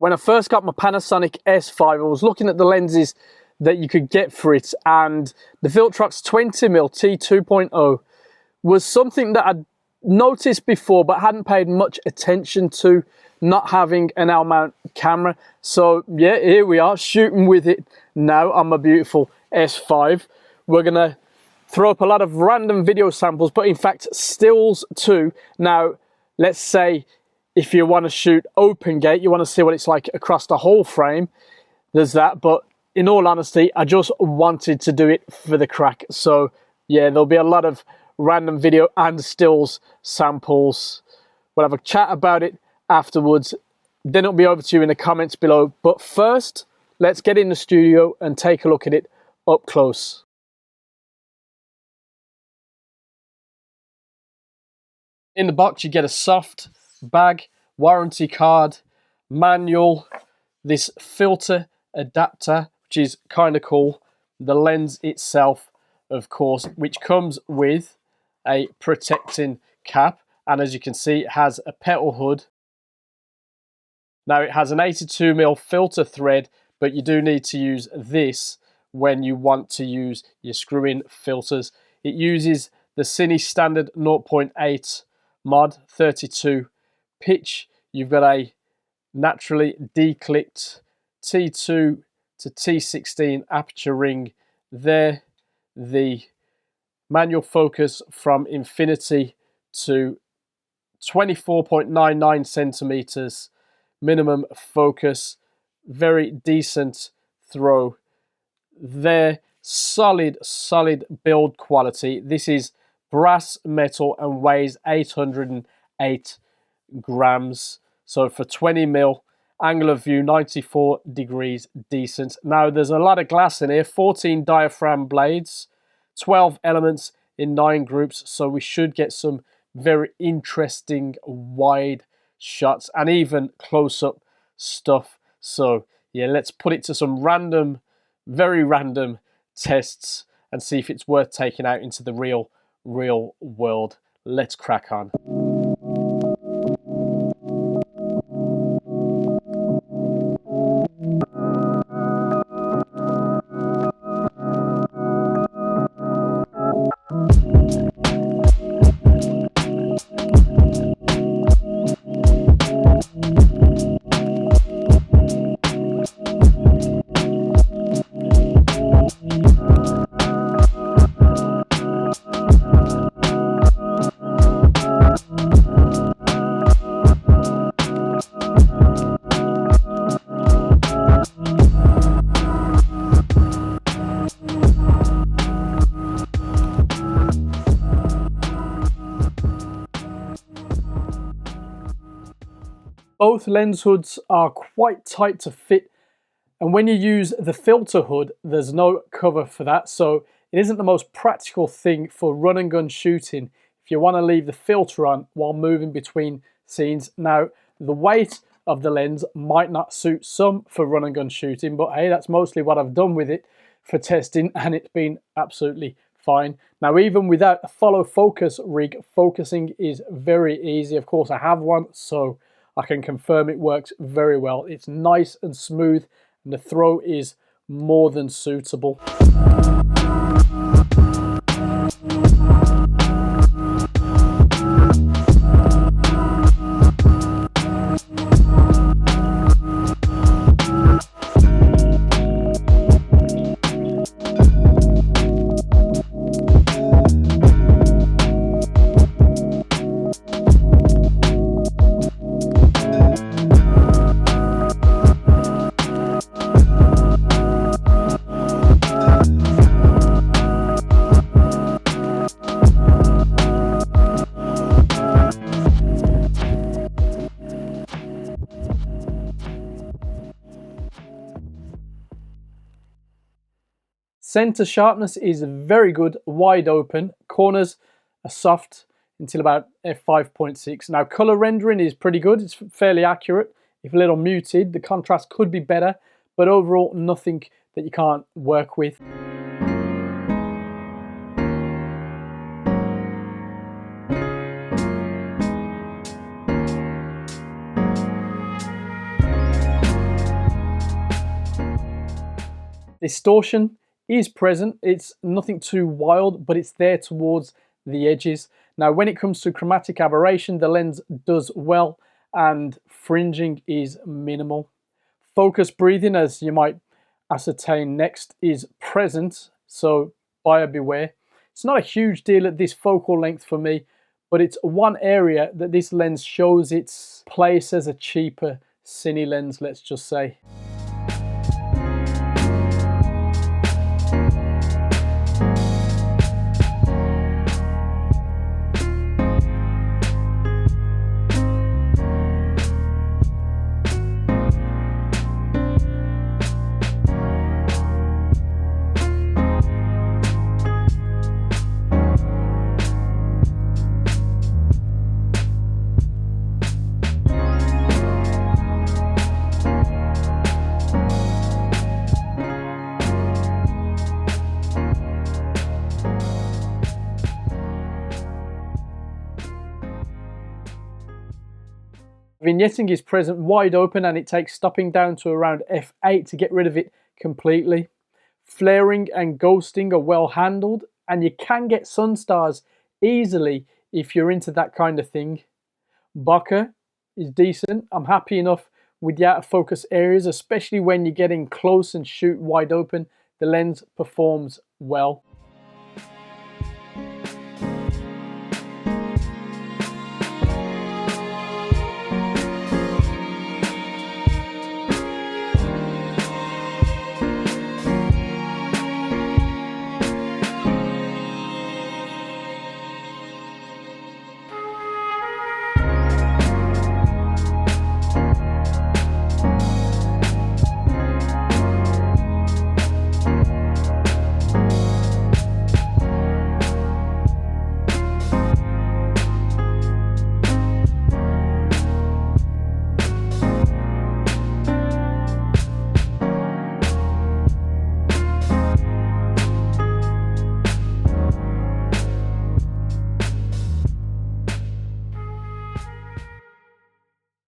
When I first got my Panasonic S5, I was looking at the lenses that you could get for it, and the Viltrox 20mm T2.0 was something that I'd noticed before but hadn't paid much attention to, not having an L-mount camera. So yeah, here we are shooting with it now on my beautiful S5. We're gonna throw up a lot of random video samples, but in fact stills too. Now let's say if you want to shoot open gate, you want to see what it's like across the whole frame, there's that. But in all honesty, I just wanted to do it for the crack. So yeah, there'll be a lot of random video and stills samples. We'll have a chat about it afterwards. Then it'll be over to you in the comments below. But first, let's get in the studio and take a look at it up close. In the box, you get a soft bag, warranty card, manual, this filter adapter, which is kind of cool, the lens itself, of course, which comes with a protecting cap, and as you can see, it has a petal hood. Now it has an 82mm filter thread, but you do need to use this when you want to use your screw-in filters. It uses the Cine standard 0.8 mod 32 pitch. You've got a naturally declicked T2 to T16 aperture ring there. The manual focus from infinity to 24.99 centimeters. Minimum focus, very decent throw there. Solid build quality. This is brass metal and weighs 808 grams. So for 20mm, angle of view 94 degrees, decent. Now there's a lot of glass in here, 14 diaphragm blades, 12 elements in 9 groups, so we should get some very interesting wide shots and even close-up stuff. So yeah, let's put it to some random, very random tests and see if it's worth taking out into the real world. Let's crack on. Both lens hoods are quite tight to fit, and when you use the filter hood, there's no cover for that, so it isn't the most practical thing for run and gun shooting if you want to leave the filter on while moving between scenes. Now, the weight of the lens might not suit some for run and gun shooting, but hey, that's mostly what I've done with it for testing, and it's been absolutely fine. Now, even without a follow focus rig, focusing is very easy. Of course, I have one, so I can confirm it works very well. It's nice and smooth, and the throw is more than suitable. Center sharpness is very good, wide open. Corners are soft until about f5.6. Now, color rendering is pretty good. It's fairly accurate. If a little muted, the contrast could be better, but overall, nothing that you can't work with. Distortion is present. It's nothing too wild, but it's there towards the edges. Now, when it comes to chromatic aberration, the lens does well, and fringing is minimal. Focus breathing, as you might ascertain next, is present, so buyer beware. It's not a huge deal at this focal length for me, but it's one area that this lens shows its place as a cheaper cine lens, let's just say. Vignetting is present wide open, and it takes stopping down to around f8 to get rid of it completely. Flaring and ghosting are well handled, and you can get sun stars easily if you're into that kind of thing. Bokeh is decent. I'm happy enough with the out of focus areas, especially when you're getting close and shoot wide open. The lens performs well.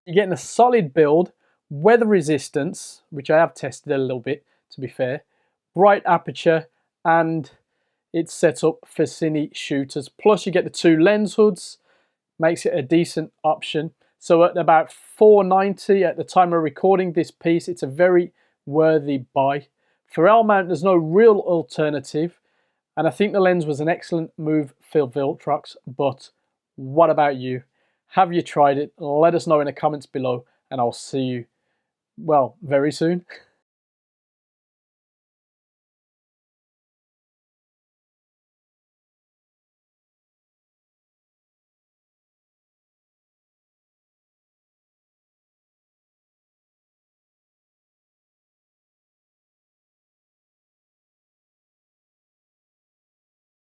You're getting a solid build, weather resistance, which I have tested a little bit to be fair, bright aperture, and it's set up for cine shooters. Plus you get the two lens hoods, makes it a decent option. So at about $4.90 at the time of recording this piece, it's a very worthy buy. For L mount, there's no real alternative, and I think the lens was an excellent move for Viltrox, but what about you? Have you tried it? Let us know in the comments below, and I'll see you, well, very soon.